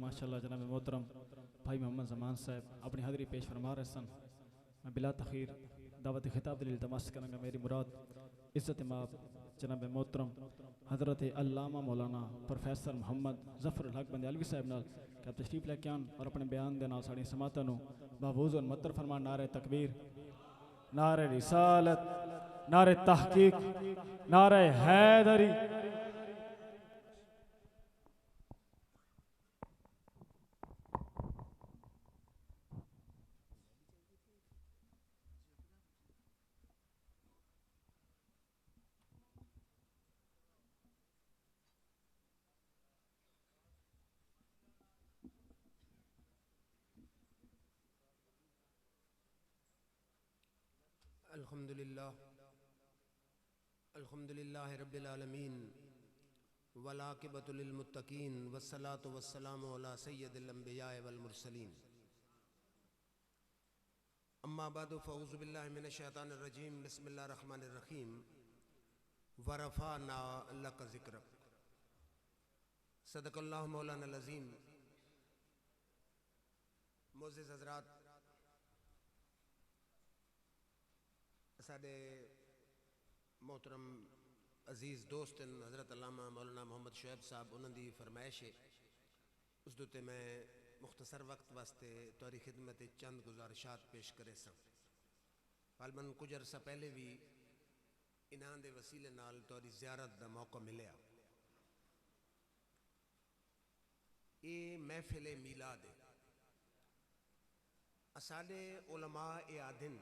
माशाअल्लाह जनाब मोहतरम भाई मोहम्मद जमान साहब अपनी हाज़री पेश फरमा रहे सन। मैं बिला तखीर दावत खिताब दिल तमाश करूँगा। मेरी मुराद इज़्ज़त माब जनाब मोहतरम हज़रत अल्लामा मौलाना प्रोफेसर मोहम्मद जफर हक बंदियालवी साहब नाल कि आप तशरीफ लैके आन और अपने बयान दे नाल साड़ी समाता नूं महफूज़ और मुअत्तर फरमान। नारे तकबीर, नारे रिसालत, नारे तहकीक, नारे हैदरी। अल्हम्दुलिल्लाह रब्बिल आलमीन वलाकिबतुल मुत्तकीन वस्सलातु वस्सलामु अला सय्यदिल अंबिया वल मुरसलीन अम्मा बादु फ़अऊज़ु बिल्लाहि मिनश शैतानिर रजीम बिस्मिल्लाहिर रहमानिर रहीम वरफ़अना लक ज़िक्रक सदक़ल्लाहु मौलाना अज़ीम। मोअज़्ज़िज़ हज़रात, साडे मोहतरम अजीज़ दोस्त हज़रत अल्लामा मौलाना मोहम्मद शुएब साहब उन्होंने दी फरमाइश है, उस दुते मैं मुख्तसर वक्त वास्ते तोरी खिदमत चंद गुजारिशात पेश करे सा। गालबन कुछ अरसा पहले भी इन्हां दे वसीले नाल तोरी ज़ियारत दा मौका मिलिया। ये महफिल मीलाद है। असाडे उलमा ए आदिन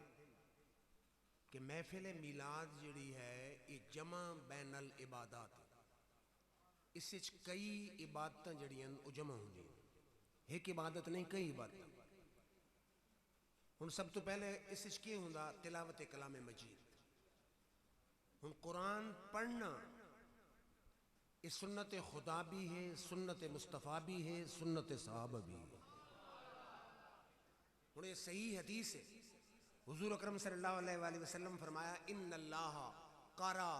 कि महफिल मीलाद जिहड़ी है ये जमा बैनल इबादत है। इस कई इबादत जड़ियां जमा होंगी, एक इबादत नहीं कई इबादत। हुण सब तो पहले इस की होंदा तिलावत कलाम मजीद। हुण कुरान पढ़ना ये सुन्नत खुदा भी है, सुन्नत मुस्तफ़ा भी है, सुन्नत सहाबा भी है। हुण ये सही हदीस है। हुजूर अकरम सल्लल्लाहु अलैहि वसल्लम फरमाया इन्नल्लाह क़रा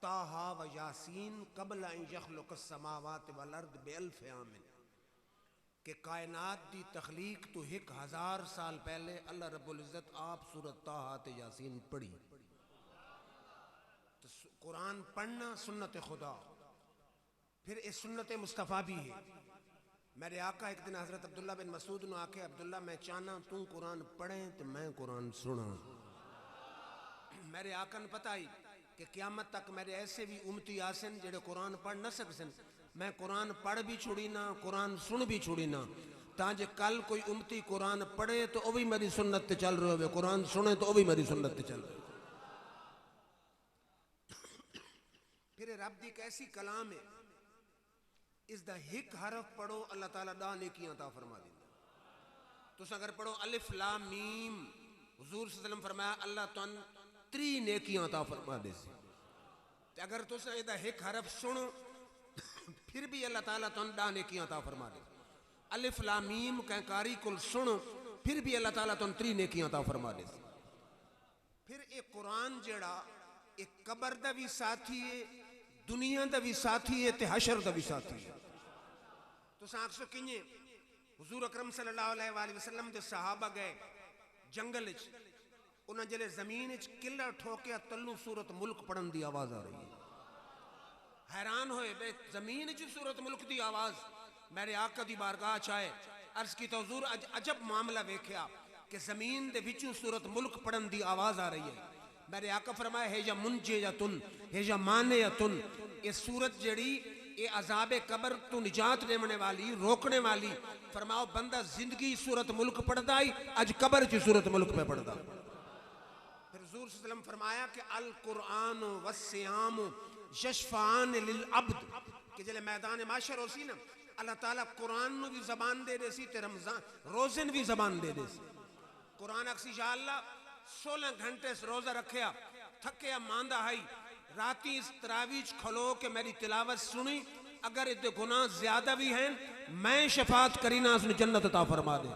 ताहा व यासीन क़ब्ल अन यख़्लुक़स समावाति वल अर्द बिअल्फ़ आमिन के कायनात दी तख्लीक तो 1000 साल पहले अल्लाह रब्बुल इज़्ज़त आप सूरत ताहा ते यासीन पढ़ी। तो कुरान पढ़ना सुन्नत खुदा, फिर इस सुन्नत मुस्तफ़ा भी है। मेरे आका एक दिन हज़रत अब्दुल्ला बिन मसूद ने आके, अब्दुल्ला मैं चाहना तू कुरान पढ़े तो मैं कुरान सुना। मेरे आका ने पता ही कि क़यामत तक मेरे ऐसे भी उम्मती आसन जेड़े कुरान पढ़ न सकसन। मैं कुरान पढ़ भी छोड़ी ना, कुरान सुन भी छोड़ी ना, ताजे कल कोई उम्मती कुरान पढ़े तो वह भी मेरी सुन्नत ते चल रहे हो, कुरान सुने तो वह भी मेरी सुन्नत ते चल रहे। फिर रब दी कैसी कलाम है, इसका एक हरफ पढ़ो अल्लाह ताला दा नेकियां अता फरमा देंदा। तुस अगर पढ़ो अलिफ लाम मीम, हुजूर सल्लल्लाहु अलैहि वसल्लम फरमाया अल्लाह तुन 3 नेकियां अता फरमा दे। अगर तुस इहदा एक हरफ सुनो फिर भी अल्लाह ताला तुन दा नेकियां अता फरमा दे। अलिफ लाम मीम कहकारी कुल सुनो फिर भी अल्लाह ताला तुन 3 नेकियां अता फरमा दे। फिर एक कुरान जेड़ा एक कबर दा भी साथी है, दुनिया दा भी साथी है, ते हशर दा भी साथी है। तो आखसो किए हुजूर अकरम सल्लल्लाहु अलैहि वसल्लम दे सहाबा गए जंगल च, उन्हें जले जमीन च किला ठोकिया तल्लू सूरत मुल्क पढ़न की आवाज आ रही है। हैरान होए बे जमीन च सूरत मुल्क की आवाज। मेरे आका दी बारगाह चाहे अर्ज की तो हुजूर अजब मामला वेख्या कि जमीन दे विचों सूरत मुल्क पढ़न की आवाज आ रही है। मेरे आका फरमाया है या मुंजे या तुन है या माने या तुन, ये सूरत जड़ी ये अजाबे कबर तो निजात देने वाली रोकने वाली। फरमाओ बंदा जिंदगी सूरत मुल्क पढ़ता ही अज कबर च सूरत मुल्क पे पढ़ता। फिर हुजूर सल्लल्लाहु अलैहि वसल्लम फरमाया कि अल कुरान वस्सियाम यशफान लिल अब्द कि जले मैदान माशर होसी ना अल्लाह ताला कुरान नु भी जबान दे देसी ते रमजान रोजे भी जबान दे देसी। कुरान अक्सी या अल्लाह 16 घंटे से रोजा रखया थकया मांदा है राती इस तरावीज खलो के मेरी तिलावत सुनी, अगर इतने गुनाह ज्यादा भी हैं मैं शफात करीना उसने जन्नत अता फरमा दे।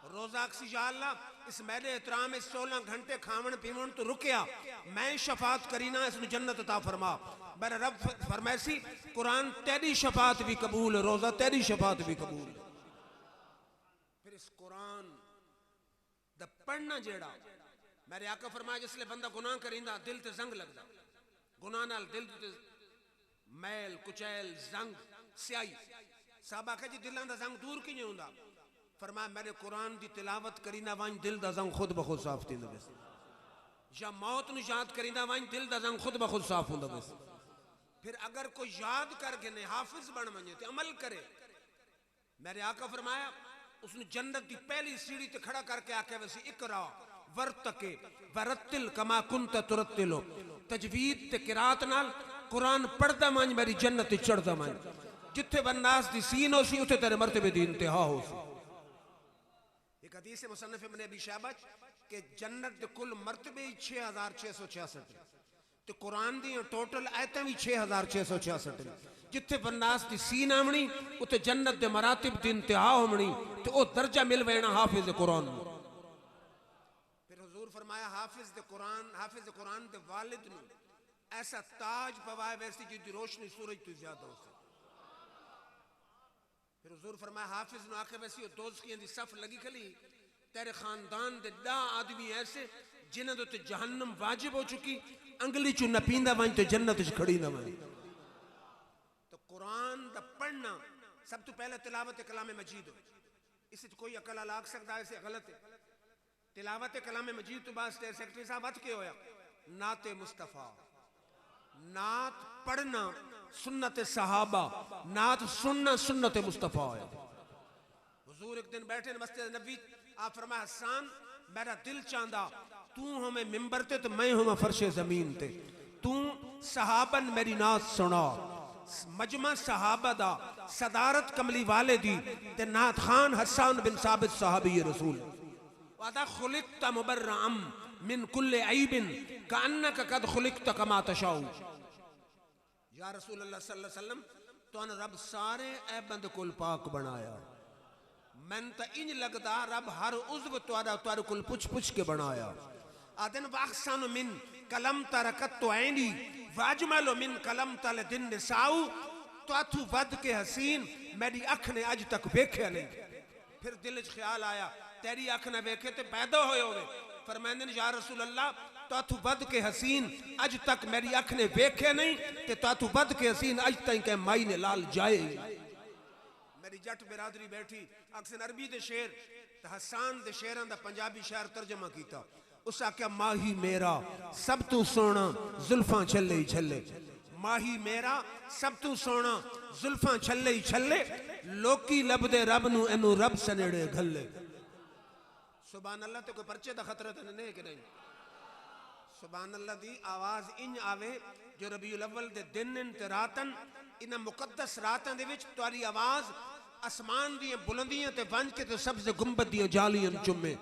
रोजा अक्सी या अल्लाह इस मैदे एहतराम में 16 घंटे खावन पीवन तो रुकया, मैं शफात करीना इसनु जन्नत अता फरमा। मेरा रब फरमैसी कुरान तेरी शफात भी कबूल, रोजा तेरी शफात भी कबूल। फिर इस कुरान दा पढ़ना जेड़ा मेरे आका फरमाया जिसले बंदा गुनाह करिंदा दिल ते जंग लगदा, गुनाह नाल दिल ते मैल कुचैल जंग स्याई। साहबा कह जी दिलां दा जंग दूर किवें हुंदा? फरमाया मेरे कुरान दी तिलावत करीना वंज दिल दा जंग खुद ब खुद साफ थींदा वेस, या मौत नु याद करींदा वंज दिल दा जंग खुद ब खुद साफ हुंदा वेस। फिर अगर कोई याद करके ने हाफिज बन वने ते अमल करे, मेरे आका फरमाया उसने जन्नत दी पहली सीढ़ी ते खड़ा करके आखे वैसी इकरा वर्तके वरतिल कमा कुंत तुरतिलो, तजवीद ते किरात नाल कुरान पढ़दा वंज मेरी जन्नत ते चढ़दा वंज, जिथे वन्नास दी सीन होसी उथे तेरे मर्तबे दी इंतहा होसी। एक हदीस है मुसन्नफ इब्न अबी शैबा के जन्नत दे कुल मर्तबे 6666 ते कुरान दी टोटल आयतां भी 6666 जिथे वन्नास दी सीन आवनी उते जन्नत दे मरातिब दी इंतहा होनी ते ओ दर्जा मिल वेना हाफिज कुरान। फिर हुजूर फरमाया हाफिज दे कुरान दे वालिद नु ऐसा ताज पवाए वैसी जिदी रोशनी सूरज तो ज्यादा हो। फिर हुजूर फरमाया हाफिज नु आखे वैसी ओ दोज़खियां दी सफ लगी खली, तेरे खानदान दे 10 आदमी ऐसे जिन्हां दे ते जहन्नम वाजिब हो चुकी, अंगली चू न पींदा वंज ते जन्नत च खड़ी न वंज। तो कुरान दा पढ़ना सब तो पहले तिलावत कलाम मजीद हो, इस कोई अकल लाग सकता है इसे गलत है। तिलावत कलाम मजीद तो बाद सेक्रेटरी साहब हथ के होया नाते मुस्तफा, नात पढ़ना सुन्नत सहाबा, नात सुनना सुन्नत मुस्तफा है। हुजूर एक दिन बैठे मस्जिद नबी, आप फरमाया हसन मेरा दिल चांदा तू हमें मिंबर ते तो मैं हूं फर्शे जमीन ते, तू सहाबन मेरी नात सुना, मजमा सहाबा दा सदारत कमली वाले दी ते नात खान हसन बिन साबित सहाबी रसूल वादा खुलिकता मुबर्रअम मिन कुल्ले ऐबिन कान्नका कद खुलिकता कमा तशाउ। या रसूल अल्लाह सल्लल्लाहु अलैहि वसल्लम तुहानू रब सारे ऐबां दे कोल पाक बनाया, मैन तो इंज लगदा रब हर उज़्व तुहारे कोल पुछ पुछ के बनाया। आदन वाहसन मिन कलम तरकत तो ऐनी वाजमलो मिन कलम तल दिन निसाऊ, ताथू वद के हसीन मेरी अख ने अज तक वेख्या नहीं। फिर दिल च ख्याल आया तेरी अख ने वेखे ते पैदा होए होवे, फरमांदे या रसूल अल्लाह ताथू वद के हसीन अज तक मेरी अख ने वेखे नहीं ते ताथू वद के हसीन अज तक के माई ने लाल जाए। मेरी जट बिरादरी बैठी अक्सर अरबी दे शेर ते हसन दे शेरां दा पंजाबी शेर तर्जमा कीता। उस आख्या माही मेरा सब तू सोना जुल्फां छल्ले ही छल्ले, माही मेरा सब तू सोना जुल्फां छल्ले ही छल्ले, लोकी लभदे रब नू एनू रब सनेड़े घल्ले। सुभान अल्लाह ते कोई परचे दा खतरा ते नहीं कि नहीं? सुभान अल्लाह दी आवाज इंज आवे जो रबीउल अव्वल दे दिन ते रातन इन्हां मुकद्दस रातां दे विच तुहारी आवाज आसमान दी बुलंदियां ते वंज के ते सब्ज़ गुंबद दी जालियां चुमे।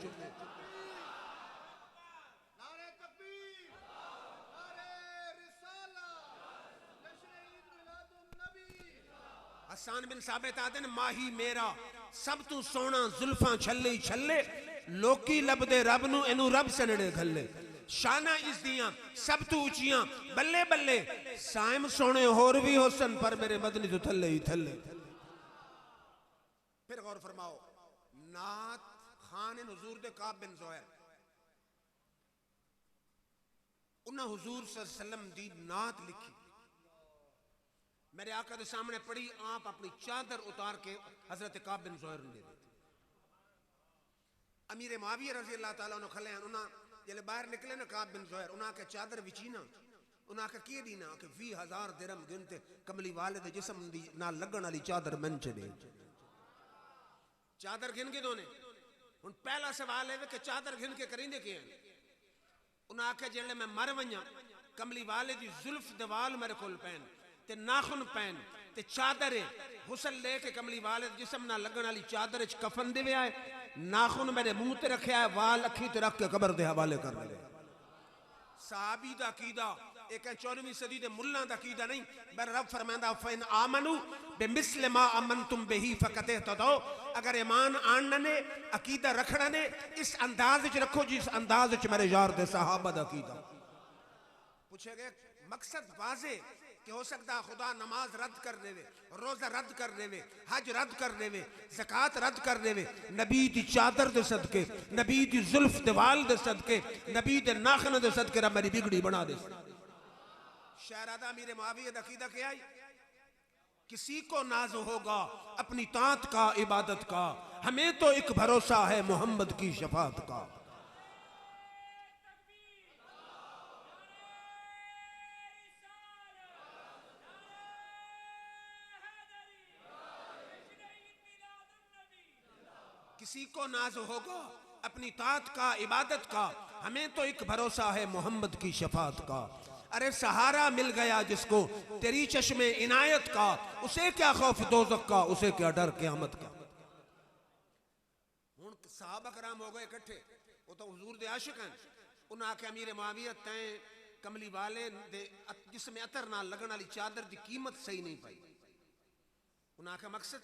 हसन बिन साबित आदन माही मेरा सब तू सोना जुल्फां छल्ले ही छल्ले, लोकी लभदे रब नू एनू रब सनेड़े घल्ले। शाना इस दियां सब तू ऊंचियां बल्ले बल्ले, साइम सोने होर भी होसन पर मेरे मदनी तो थल्ले ही थल्ले। फिर गौर फरमाओ नात खान हुजूर दे काब बिन ज़ुहैर, उन्हें हुजूर सल्लल्लाहु अलैहि वसल्लम दी नात लिखी, मेरे आका के सामने पड़ी, आप अपनी चादर उतार के हजरत काब बिन ज़ुहैर ने दे दी। अमीर मुआविया रज़ी अल्लाह ताला अन्हु खले उन्हें जले बाहर निकले ना काब बिन ज़ुहैर, उन्हें आके चादर विची ना, उन्हें आके की दीना कि 20,000 दिरहम गिनते कमली वाले दे जिस्म दी ना लगन वाली चादर मन च दे। चादर गिन के दोने हुन पहला सवाल है कि चादर गिन के करेंदे के हैं? उन्हें आके जेले मैं मर वञा कमली वाले दी जुल्फ दवाल मेरे कोल पैन ते नाखुन पैन ते चादर हुसल लेके कमली वाले जिस्म ना लगन वाली चादर च कफन दे आए, नाखुन मेरे मुंह ते रखे है, वाल अखी ते रख के कब्र दे हवाले कर दे। साहबी दा कीदा एक 14वीं सदी दे मुल्लां दा अकीदा नहीं, पर रब फरमांदा फइन आमनु बिमिस्ल मा अमनतुम बिही फकत तदो, अगर ईमान आनना ने अकीदा रखना ने इस अंदाज विच रखो जिस अंदाज विच मेरे यार दे सहाबा दा अकीदा। पूछे गए मकसद वाजे कि हो सकता खुदा नमाज रद्द कर देवे, रोजा रद्द कर देवे, हज रद्द कर देवे, ज़कात रद्द कर देवे, नबी दी चादर दे सदके, नबी दी जुल्फ दे वाल दे सदके, नबी दे नाखन दे सदके रब मेरी बिगड़ी बना दे। शहरादा मीरे मुआविया दा अकीदा क्या है? किसी को नाज होगा अपनी तात का, इबादत का, हमें तो एक भरोसा है मोहम्मद की शफात का। किसी को नाज होगा अपनी तात का, इबादत का, हमें तो एक भरोसा है मोहम्मद की शफात का। अरे सहारा मिल गया जिसको तेरी चश्मे इनायत का, उसे क्या खौफ दोज़ख का, उसे क्या डर क़यामत का। हुण सहाबा कराम हो गए इकट्ठे, वो तो हुजूर दे आशिक हैं। उन्हें आख्या अमीर मुआविया तैं कमली वाले दे जिसमें अतर नाल लगन वाली चादर की कीमत सही नहीं पाई। उन्हें आख्या मकसद,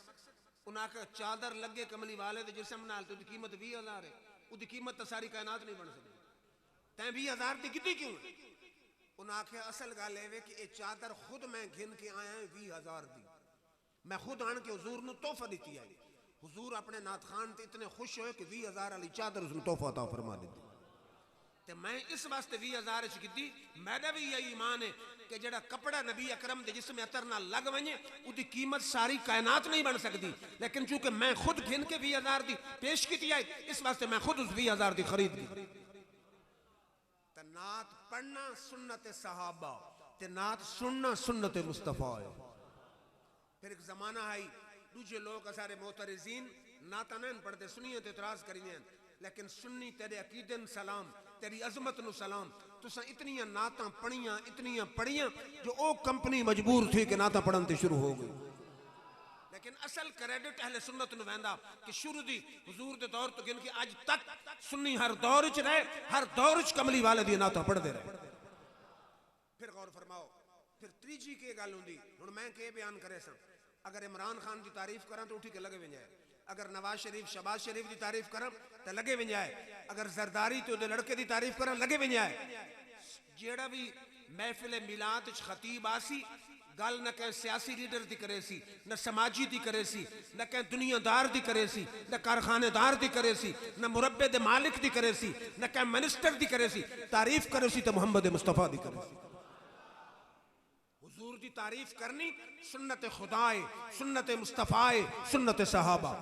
उन्हें आख्या चादर लगे कमली वाले दे जिसम नाल तो कीमत 20,000 है, उसकी कीमत तो सारी कायनात नहीं बन सकती, तैं 20,000 की कीती क्यों? उन्हें आख्या असल गल है कि ये चादर खुद मैं घिन के आया 20,000 दी, मैं खुद आन के हुजूर नूं तोहफा दी आई। हुजूर अपने नात खान ते इतने खुश होए कि 20,000 वाली चादर उसने तोहफा अता फरमा दी। ते मैं इस वास्ते 20,000 च कीती, मेरा भी यही ईमान है कि जेड़ा कपड़ा नबी अकरम दे जिसमें अतर ना लग वने उसकी कीमत सारी कायनात नहीं बन सकती, लेकिन चूंकि मैं खुद घिन के 20,000 दी पेश की आई, इस वास्ते मैं खुद उस 20,000 दी खरीद दी। ते नात पढ़ना सुन्नत सहाबा, ते नात सुनना सुन्नत मुस्तफा है। फिर एक जमाना आई दूजे लोग सारे मोतरजीन नाता नहीं पढ़ते, सुनिए तो इतराज करिए, लेकिन सुन्नी तेरे अकीदन सलाम, तेरी अजमत नु सलाम, तुसा इतनियां नाता पढ़ियां, इतनियां पढ़ियां जो ओ कंपनी मजबूर थी कि नाता पढ़न ते शुरू हो गई। लेकिन असल क्रेडिट अहले सुन्नत नु वैंदा कि शुरू दी हुजूर दे दौर तो गिन के आज तक सुन्नी हर दौर च रहे, हर दौर च कमली वाले दी नाता पढ़ते रहे। फिर गौर फरमाओ, फिर त्रीजी के गल हुंदी, हुण मैं के बयान करे सा, अगर इमरान खान की तारीफ करा तो उठी के लगे वंजाए, अगर नवाज शरीफ शहबाज शरीफ की तारीफ करा तो लगे वंजाए, अगर जरदारी तो लड़के की तारीफ करा लगे वंजाए। जेड़ा भी महफिल मिलाद च खतीब आसी गल न कह सियासी लीडर दी करे सी, न समाजी दी करे सी, न कह दुनियादार दी करे सी, न कारखानेदार दी करे सी, न मुरब्बे दे मालिक दी करे सी, न कह मिनिस्टर दी करे सी, तारीफ करे सी तो मोहम्मद मुस्तफा दी करे सी। हुजूर दी तारीफ करनी सुन्नत खुदाए, सुन्नत मुस्तफाए, सुन्नत सहाबा।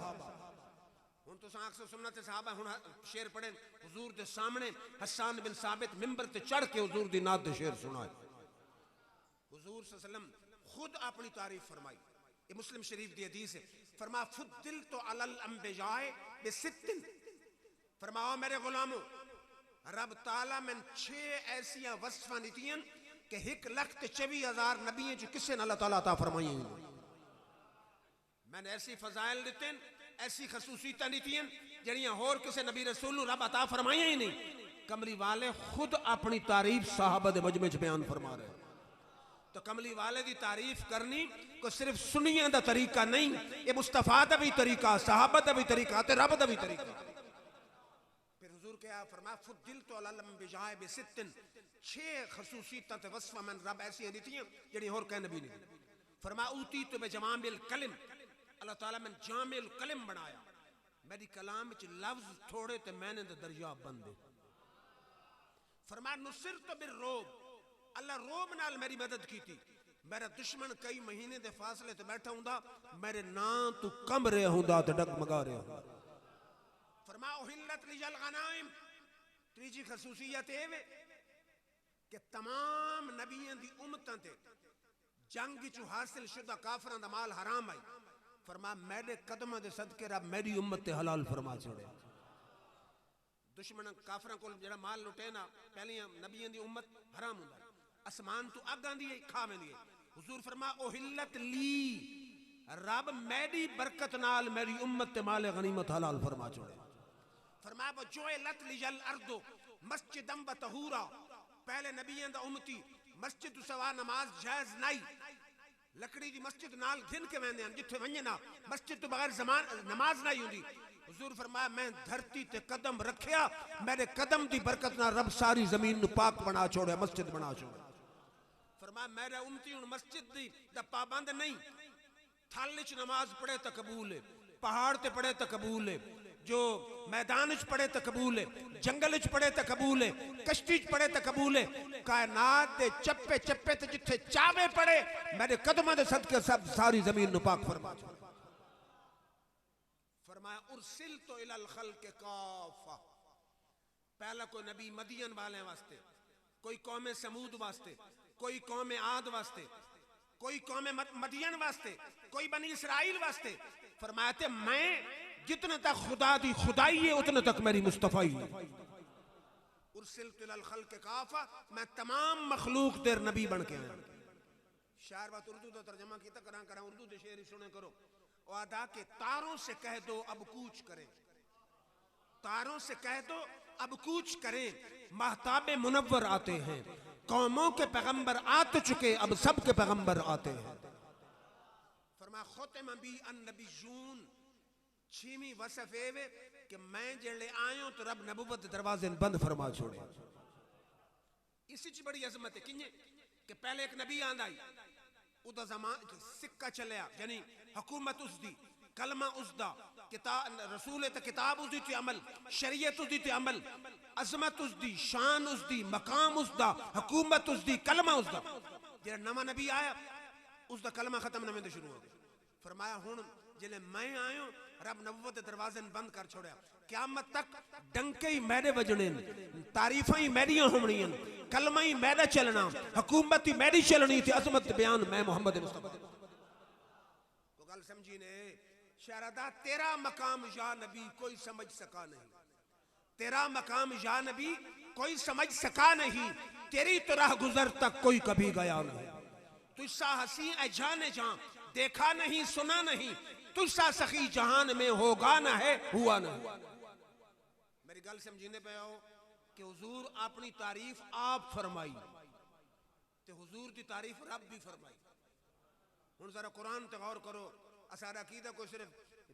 हुण तुसां आख सुन्नत सहाबा, हुण शेर पढ़े हुजूर दे सामने हसन बिन साबित मिंबर ते चढ़ के हुजूर दी नात दे शेर सुनाए। हुजूर सल्लल्लाहु अलैहि वसल्लम खुद अपनी तारीफ फरमाई, ये मुस्लिम शरीफ दी हदीस है। फरमा फुद्दिल तो अलल अंबियाए बिसित्तिन, फरमाओ मेरे गुलामों रब ताला मैंने 6 ऐसियां वस्फां दित्तियां कि 1,24,000 नबियों च किसे ने अल्लाह ताला अता फरमाई। मैंने ऐसी फजाइल दिते, ऐसी खसूसियतां दित्तियां जड़ियां होर किसे नबी रसूल नूं रब अता फरमाई ही नहीं। कमली वाले खुद अपनी तारीफ साहबा दे मजमे च बयान फरमा रहे। तो कमली वाले की तारीफ करनी को सिर्फ सुनिया का तरीका नहीं, ये मुस्तफा का भी तरीका, सहाबा का भी तरीका, रब का भी तरीका। फिर हुजूर क्या फरमाया फुद्दिल तो अलल अंबियाए बिसित्तिन, 6 खसूसियतां ते वस्फां मैंने रब ऐसी दित्तियां जेड़ी होर कह नबी नहीं। फरमाया ऊती तो बेजमामिल कलिम, अल्लाह ताला मैंने जामिल कलिम बनाया, मेरी कलाम विच लफ्ज थोड़े ते मैंने ते दरिया बंदे। फरमाया नुसिर तो बिर रोब, अल्लाह रोब नाल मेरी मदद की थी, मेरा दुश्मन कई महीने दे फासले ते बैठा हुंदा, मेरे नां तू कम रहा हुंदा ते डगमगा रहा हुंदा। फरमाया उहिल्लत लिजल गनाइम, तीजी खसूसियत ये वे कि तमाम नबियों दी उम्मतां ते जंग च हासिल शुदा काफरां दा माल हराम आई। फरमाया मेरे कदमां दे सदके रब मेरी उम्मत ते हलाल फरमा छोड़े। दुश्मन काफरां कोल जेड़ा माल लुटे ना पहलियां नबियों दी उम्मत हराम हुंदा, आसमान तू अग आंदी है खा वेंदी है। हुजूर फरमा ओहिल्लत ली, रब मेरी बरकत नाल मेरी उम्मत ते माल गनीमत हलाल फरमा छोड़े। फरमाया वो जो लत लिजल अर्दो मस्जिदम व तहूरा, पहले नबियों दा उम्मती मस्जिद तो सवा नमाज जायज नहीं लकड़ी दी मस्जिद नाल घिन के वेंदे हन जिथे वंजे ना मस्जिद तो बगैर नमाज नहीं हुंदी हुजूर फरमाया मैं धरती ते कदम रखिया मेरे कदम दी बरकत ना रब सारी जमीन नु पाक बना छोड़े मस्जिद बना छोड़े फरमाया मेरा उम्मती हुन मस्जिद दी दा पाबंद नहीं थल च नमाज पढ़े तो कबूल है पहाड़ ते पढ़े तो कबूल है जो मैदान च पढ़े तो कबूल है जंगल च पढ़े तो कबूल है कश्ती च पढ़े तो कबूल है कायनात दे चप्पे चप्पे ते जिथे चावे पढ़े मेरे कदमां दे सदके सब सारी जमीन नु पाक फरमा फरमाया उरसिल तो इलल खल्क काफा पहला कोई नबी मदियन वाले वास्ते कोई कौम समूद वास्ते कोई कौम आद वास्ते कोई कौम मदियन वास्ते कोई बनी इसराइल वास्ते फरमाया थे मैं जितने तक खुदा दी खुदाई है उतने तक मेरी मुस्तफाई है उरसिल तिलल खल्क काफा मैं तमाम मखलूक तेर नबी बन के आया शायर बात उर्दू तो तर्जमा किया करा उर्दू दे शेर सुने करो और अदा के तारों से कह दो अब कूच करें तारों से कह दो अब कूच करें महताबे मुनव्वर आते हैं कौमों के पैगंबर आ तो चुके अब सब के पैगंबर आते हैं फरमा खुतम बी अन्नबियून छीमी वसफेवे कि मैं जड़े आयो तो रब नबुवत दरवाजे बंद फरमा छोड़े इसी च बड़ी अजमत है किन्ने कि पहले एक नबी आंदा आई उदा जमान सिक्का चलिया यानी हुकूमत उसदी कलमा उसदा किताब रसूल ते किताब उसदी ते अमल शरीयत उसदी ते अमल अजमत उसदी शान उसदी मकाम उसदा हुकूमत उसदी कलमा उसदा जेड़ा नवा नबी आया उसदा कलमा खत्म नवें ते शुरू हो गया फरमाया हुन जिले मैं आयो रब नबुवत दरवाजे बंद कर छोड़या क़यामत तक डंके ही मेरे वजने तारीफां ही मेरियां होणियां कलमा ही मेरा चलना हुकूमत ही मेरी चलनी थी अजमत बयान मैं मोहम्मद मुस्तफा वो गल समझी ने शहरदा तेरा मकाम या नबी कोई समझ सका नहीं तेरा मकाम या नबी कोई समझ सका नहीं तेरी तो राह गुजर तक कोई कभी गया नहीं तुझसा हसी ए जाने जा देखा नहीं सुना नहीं तुझसा सखी जहान में होगा ना है हुआ ना मेरी गल समझने पे आओ कि हुजूर अपनी तारीफ आप फरमाई ते हुजूर की तारीफ रब भी फरमाई हुन जरा कुरान ते गौर करो असारा अकीदा कोई सिर्फ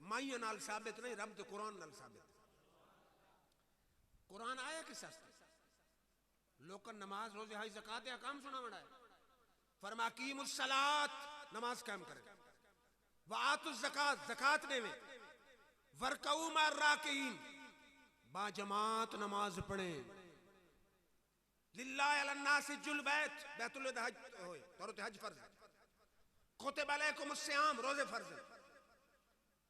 माइया नाल साबित नहीं रब ते कुरान नाल साबित कुरान आया किस वास्ते लोकन नमाज रोजे हाई ज़कात या काम सुना बड़ा है फरमा कीमुस सलात नमाज कायम करें वातुज़ ज़कात ज़कात देवे वरकऊ मार राकीन बा जमात नमाज पढ़े लिल्लाहि अलन्नास हिज्जुल बैत बैतुल हज होए तौरत हज फर्ज कुतिबा अलैकुमुस सियाम रोजे फर्ज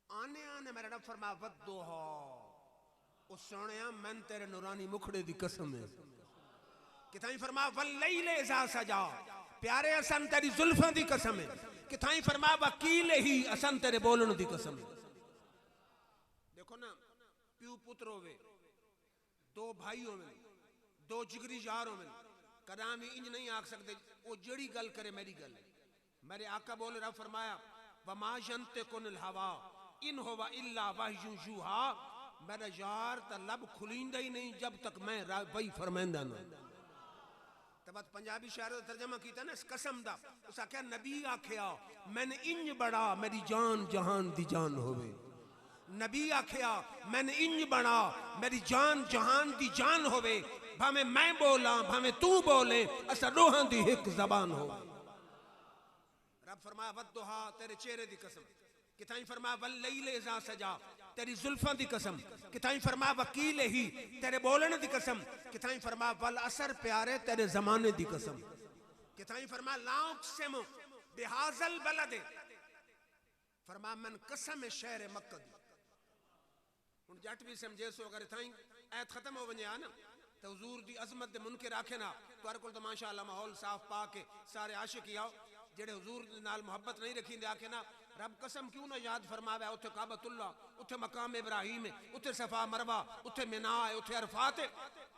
आने आने मेरा रब फरमा वद्दुहा ओ सोहणिया मैं तेरे नूरानी मुखड़े दी कसम है किथाई फरमा वल्लैल इज़ा सजा प्यारे असन तेरी जुल्फां दी कसम है किथाई फरमा वकील ही असन तेरे बोलन दी कसम है देखो ना प्यू पुत्र होवे दो भाई होवे दो जिगरी यार होवे कदा भी इंज नहीं आख सकते वो जड़ी गल करे मेरी गल मेरे आका बोले रब फरमाया वमा यंतिकुल हवा इन हुवा इल्ला वहयु यूहा मेरा यार ता लब खुलींदा ही नहीं जब तक मैं वही फरमांदा ना तब पंजाबी शायर दा तर्जमा कीता ना इस कसम दा उस आख्या नबी आख्या मैंने इंज बड़ा मेरी जान जहान दी जान होवे नबी आख्या मैंने इंज बना मेरी जान जहान दी जान होवे भावे मैं बोला भावे तू बोले असा दोहां दी एक जबान हो रब फरमाया वद्दुहा तेरे चेहरे दी कसम किताई फरमाया वल्लैल इज़ा सजा तेरी जुल्फां दी कसम किताई फरमाया वकील ही तेरे बोलने दी कसम किताई फरमाया वल असर प्यारे तेरे जमाने दी कसम किताई फरमाया ला उक़सिमु बिहाज़ल बलद फरमाया मन कसम शहर मक्का दी हुन जट भी समझे सो अगर थाई ऐत खत्म हो वने ना तो हुजूर दी अजमत दे मुनकर आखे ना तुहारे कोल तो माशाअल्लाह माहौल साफ पा के सारे आशिक आओ जेड़े हुजूर नाल मोहब्बत नहीं रखींदे आखे ना रब कसम क्यों ना याद फरमावे उथे काबतुल्लाह उथे मकाम इब्राहिम है उथे सफा मरवा उथे मिना है उथे अरफात है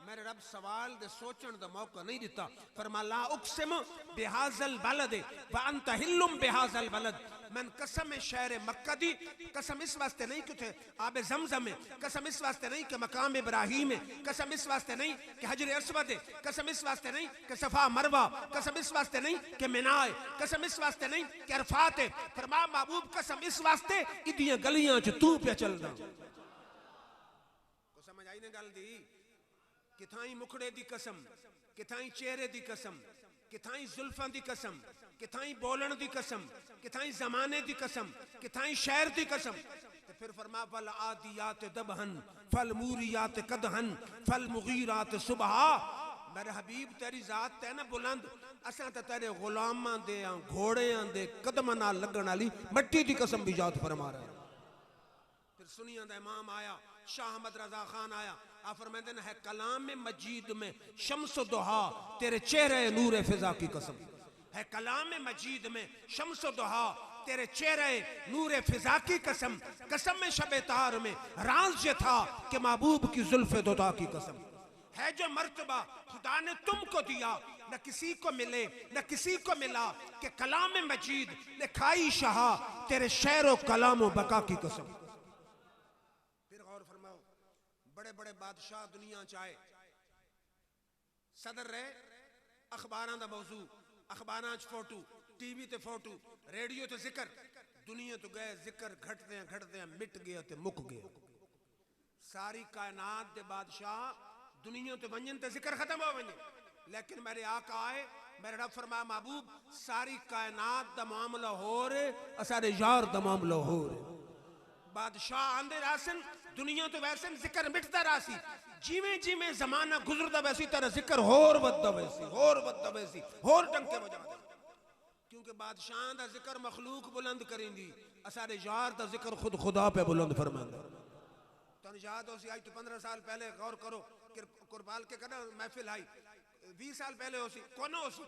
मेरे रब सवाल दे सोचण दा मौका नहीं दिता फरमा ला उक़सिम बिहाज़ल बलद व अंत हिल्लुम बिहाज़ल बलद मैं कसम है शहर मक्का दी, कसम इस वास्ते नहीं कि उथे आबे ज़मज़म है, कसम इस वास्ते नहीं कि मकाम इब्राहीम है, कसम इस वास्ते नहीं कि हजर अस्वद है, कसम इस वास्ते नहीं कि सफा मरवा, कसम इस वास्ते नहीं कि मिना है, कसम इस वास्ते नहीं कि अरफात है। फरमा महबूब कसम इस वास्ते इदियां गलियां च तू पे चलदा। को समझ आई ने गल दी? किथाई मुखड़े दी कसम, किथाई चेहरे दी कसम, किथाई जुल्फां दी कसम, किथाई बोलन दी कसम, किथाई जमाने दी कसम, किथाई शहर दी कसम। तो फिर फरमा फल आदियात दबहन फल मूरियात कदहन फल मुगीरात सुबहा। मेरे हबीब तेरी जात है ना बुलंद, असा तो तेरे गुलामां दे घोड़ियां दे कदमां नाल लगण वाली मट्टी दी कसम भी जात फरमा रहा है। फिर सुनिया दा इमाम आया, शाह अहमद रजा खान आया, आप फरमाते हैं कलाम मजीद में शम्स दुहा तेरे चेहरे नूर फिजा की कसम है, कलाम मजीद में शम्स दुहा तेरे चेहरे नूर फिजा की कसम, कसम में शबे तार में राज ये था कि महबूब की जुल्फे दुदा की कसम है। जो मर्तबा खुदा ने तुमको दिया न किसी को मिले न किसी को मिला, कि कलाम मजीद ने खाई शाह तेरे शेरो कलाम बका की कसम। फिर गौर फरमाओ, बड़े बड़े बादशाह दुनिया चाहे सदर रहे, अखबारां दा मौजू, अखबारां च फोटो, टीवी ते फोटो, रेडियो ते जिक्र, दुनिया तो गए जिक्र घटते हैं मिट गया ते मुक गया। सारी कायनात दे बादशाह दुनिया तो वंजन ते जिक्र खत्म हो वंजे, लेकिन मेरे आका आए, मेरे रब फरमाया महबूब सारी कायनात दा मामला हो रे, असारे यार दा मामला हो रे। बादशाह आंदे रासन दुनिया तो वैसे जिक्र मिटता रासी, जिमें जिमें जमाना गुजरता वैसी तरह जिक्र होर बददा वैसी होर बददा वैसी होर टंके बजा दे। क्योंकि बादशाह दा जिक्र मखलूक बुलंद करेंदी, असारे यार दा जिक्र खुद खुदा पे बुलंद फरमांदा। तुम याद हो सी आज तो 15 साल पहले गौर करो कुरबाल के कदा महफिल आई, 20 साल पहले हो सी कोनो हो सी,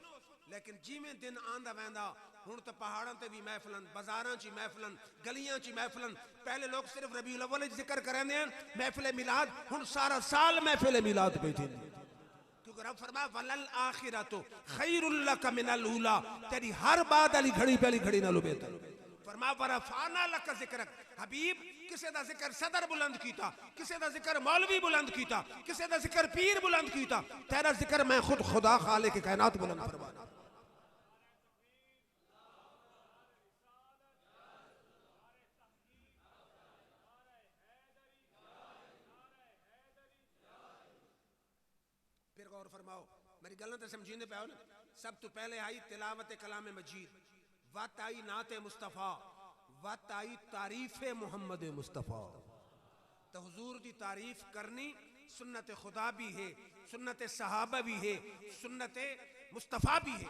लेकिन जिमें दिन आंदा वैंदा हुण तो पहाड़ों ते भी महफिलन, बाजारां च महफिलन, गलियां च महफिलन। पहले लोग सिर्फ रबीउल अव्वल जिक्र करते हैं महफिल मिलाद, हुण सारा साल महफिल मिलाद पे थी। क्योंकि रब फरमाया वलल आखिरतु खैरुल लक मिनल ऊला, तेरी हर बात वाली घड़ी पहली घड़ी नालों बेहतर। फरमाया वरफाना लक जिक्रक, हबीब किसे दा जिक्र सदर बुलंद कीता, किसे दा जिक्र मौलवी बुलंद कीता, किसे दा जिक्र पीर बुलंद कीता, तेरा जिक्र मैं खुद खुदा खालिक कायनात बुलंद फरमाया। फिर गौर फरमाओ, मेरी गल्लां तो समझींदे पे हो ना। सब तो पहले आई तिलावत कलाम मजीद, वत आई नाते मुस्तफ़ा, वत आई तारीफ मोहम्मद मुस्तफ़ा। तो हुजूर दी तारीफ करनी सुन्नत खुदा भी है, सुन्नत सहाबा भी है, सुन्नत मुस्तफ़ा भी है।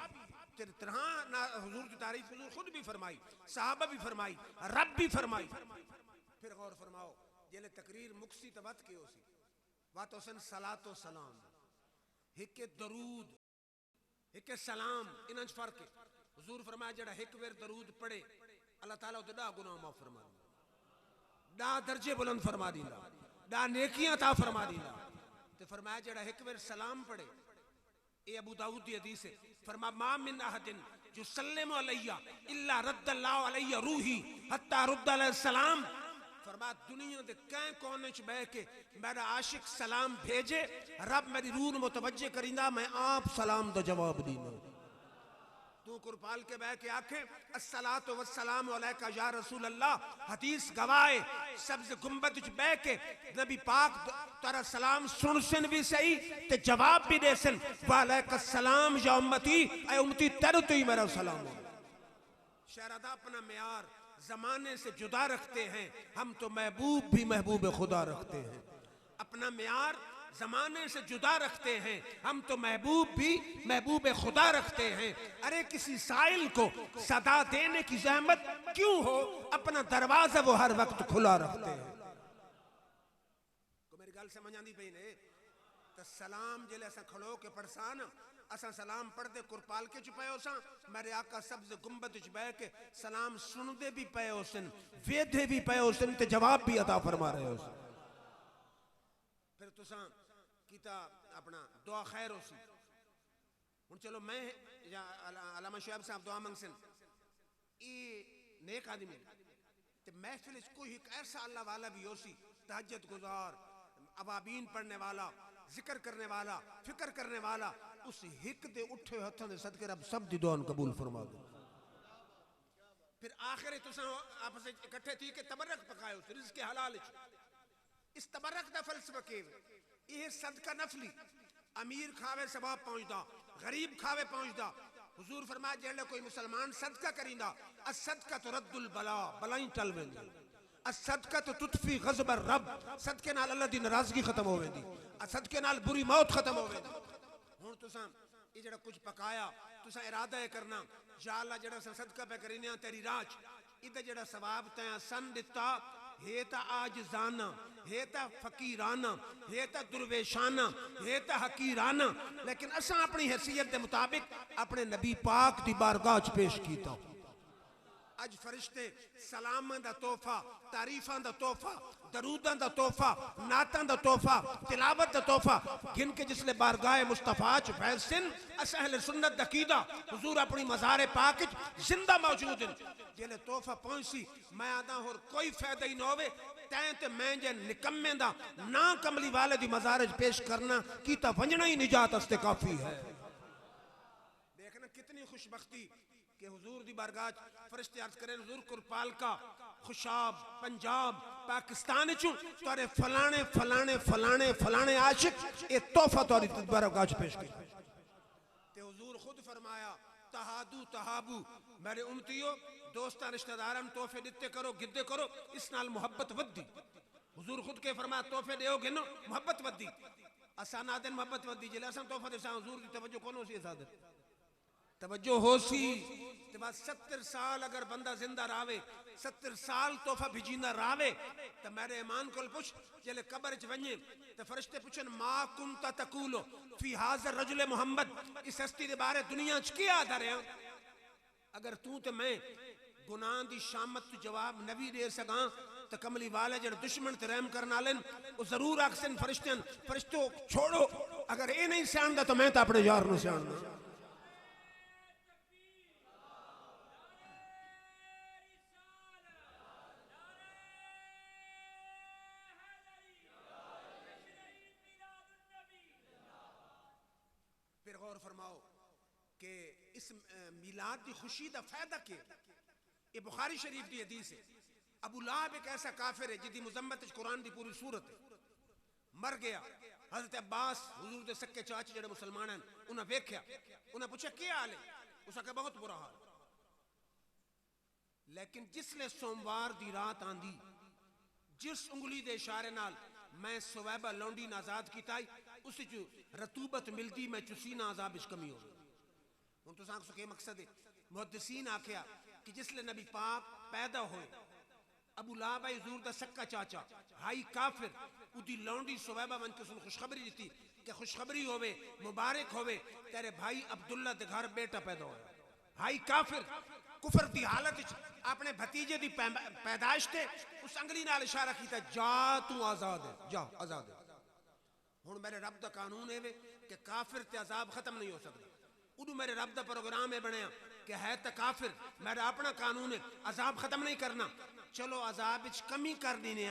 तरह ना हुजूर की तारीफ हुजूर खुद भी फरमाई, सहाबा भी फरमाई, रब भी फरमाई। फिर गौर फरमाओ, जेले तकरीर मुक्सी तबत के होसी वात हुसैन सलातो सलाम, हिक दरूद हिक सलाम, इनंच फर्क है। हुजूर फरमाया जड़ा हिक वेर दरूद पढ़े अल्लाह ताला उते दा गुनाह माफ फरमा दींदा, दा दर्जे बुलंद फरमा दींदा, दा नेकियां ता फरमा दींदा। ते फरमाया जड़ा हिक वेर सलाम पढ़े, ए अबू दाऊद दी हदीस है, फरमा मा मिन अहदिन युसल्लिमु अलैया इल्ला रद्दल्लाहु अलैया रूही हत्ता रुद्द अलैहि सलाम। फरमा दुनिया दे कहीं कोने च बैठ के मेरा आशिक सलाम भेजे, रब मेरी रूह नूं मुतवज्जे करिंदा, मैं आप सलाम दा जवाब दीना। तू कुरपाल के बैठ के आखे अस्सलातु वस्सलामु अलैका या रसूल अल्लाह, हदीस गवाए सब्ज गुंबद च बैठ के नबी पाक तारा सलाम सुन सुन भी सही ते जवाब भी दे सन, वालैका सलाम या उम्मती, ऐ उम्मती तेरे तो ही मेरा सलाम है। शहरादा अपना म्यार जमाने से जुदा रखते हैं, हम तो महबूब भी महबूब खुदा रखते हैं। अपना म्यार जमाने से जुदा रखते हैं, हम तो महबूब भी महबूब खुदा रखते हैं। अरे किसी साइल को सदा देने की जहमत क्यों हो, अपना दरवाजा वो हर वक्त खुला रखते हैं। को मेरी गल समझ आंदी पई ने? तो सलाम जिले असा खड़ो के पढ़सान, असा सलाम पढ़ते कुरपाल के च पे होसा, मेरे आका सब्ज गुंबद च बह के सलाम सुनते भी पे होसन, वेदे भी पे होसन ते जवाब भी अता फरमा रहे होसन। फिर तुसा कीता अपना दुआ खैर होसी। हुण चलो मैं या अलामा शुएब साहब दुआ मंगसन, ये नेक आदमी ते महफिल कोई एक ऐसा अल्लाह वाला भी होसी तहज्जुद गुजार अवाबीन पढ़ने वाला जिक्र करने वाला फिक्र करने वाला उस हिक दे उठे हथों दे सदके रब सब दी दुआ कबूल फरमा दे। फिर आखिर तुसा आपस में इकट्ठे थी के तबरक पकायो रिज़्क़ के हलाल इस तबरक दा फलसफा के ये सदका नफली अमीर खावे सवाब पहुंचदा गरीब खावे पहुंचदा। हुजूर फरमाया जेड़े कोई मुसलमान सदका करिंदा अस सदका तो रद्दुल बला बलाई टल वेंदी अस सदका तो तुतफी गज़ब रब सदके नाल अल्लाह दी नाराजगी खत्म हो वेंदी अस सदके नाल बुरी मौत खत्म हो वेंदी। हुण तुसा ये जेड़ा कुछ पकाया तुसा इरादा है करना या अल्लाह जेड़ा सदका पे करिने तेरी राज इदा जेड़ा सवाब तैं सन दिता हे ता आजिज़ाना हे ता फकीराना हे ता दुर्वेशाना हे ता हकीराना लेकिन असा अपनी हैसियत के मुताबिक अपने नबी पाक दी बारगाह च पेश कीता। अज फरिश्ते सलामां दा तोहफा तारीफां दा तोहफा दरूदां दा तोहफा नातां दा तोहफा तिलावत दा तोहफा गिन के जिसले बारगाह मुस्तफा च फैसिन अस अहले सुन्नत दा कीदा हुजूर अपनी मज़ार पाक च जिंदा मौजूद हैं जेले तोहफा पहुंची मैं आदा होर कोई फायदा ही ना होवे तैं ते मैं जे निकम्मे दा ना कमली वाले दी मज़ार च पेश करना कीता वंजना ही निजात अस्ते काफी है। देखना कितनी खुशबख्ती कि हुजूर दी बारगाह फरिश्ते अर्ज करें हुजूर कुरपाल का खुशाब पंजाब पाकिस्तान चू तोरे फलाने फलाने फलाने फलाने आशिक ये तोहफा तोरी बारगाह पेश की ते हुजूर खुद फरमाया तहादू तहाबू मेरे उम्मतियों दोस्तां रिश्तेदारां तोहफे दिते करो गिद्दे करो इस नाल मोहब्बत वद्दी। हुजूर खुद के फरमाया तोहफे देओगे ना मोहब्बत वद्दी असा ना देन मोहब्बत वद्दी जिले असा तोहफा दे हुजूर दी तवज्जो कोन होसी असा दे तवज्जो होसी ते बस 70 साल अगर बंदा जिंदा रावे 70 साल तोहफा भिजींदा रावे तो मेरे ईमान कोल पुछ जेले कब्र च वने ते फरिश्ते पुछन मा कुंता तकूलो फी हाज़र रजुल मोहम्मद इस हस्ती दे बारे दुनिया च क्या आदा रहा अगर तू ते मैं गुनाह दी शामत तू जवाब नबी दे सका तो कमली वाले जेड़े दुश्मन ते रहम करन वाले वो जरूर आखसन फरिश्तन फरिश्तो छोड़ो अगर ये नहीं सियाणदा तो मैं तो अपने यार नु सियाणदा। फिर गौर फरमाओ कि इस मिलाद की खुशी का फायदा क्या ये बुखारी शरीफ की हदीस है। अबू लहब एक ऐसा काफिर है जिसकी मुजम्मत कुरान की पूरी सूरत है मर गया हजरत अब्बास हुजूर दे सक्के चाचे जेड़े मुसलमान हैं उन्हें वेख्या उन्हें पूछा क्या हाल है उसने कहा बहुत बुरा हाल लेकिन जिसले सोमवार दी रात आंदी जिस उंगली दे इशारे नाल मैं सुवैबा लौंडी आजाद कीता उस रतूबत मिलती मैं चुसीना आजाब इच कमी हो हुण तुसां आखो के मकसद है मुहद्दिसीन आख्या कि जिसले नबी पाक पैदा होए अबू लहब हुजूर दा सक्का चाचा हाई काफिर उदी लौंडी सुवैबा मन के सुन खुशखबरी दी कि खुशखबरी होवे मुबारक होवे तेरे भाई अब्दुल्ला दे घर बेटा पैदा होया हाई काफिर कुफर दी हालत अपने भतीजे दी पैदाइश ते उस अंगली नाल इशारा कीता जा तू आजाद है जा आजाद है। हुण मेरे रब दा कानून है कि काफिर ते अजाब खत्म नहीं हो सकता उदू मेरे रब दा प्रोग्राम है बनया कि है तो काफिर मेरा अपना कानून है अजाब खत्म नहीं करना चलो अजाब विच कमी कर देने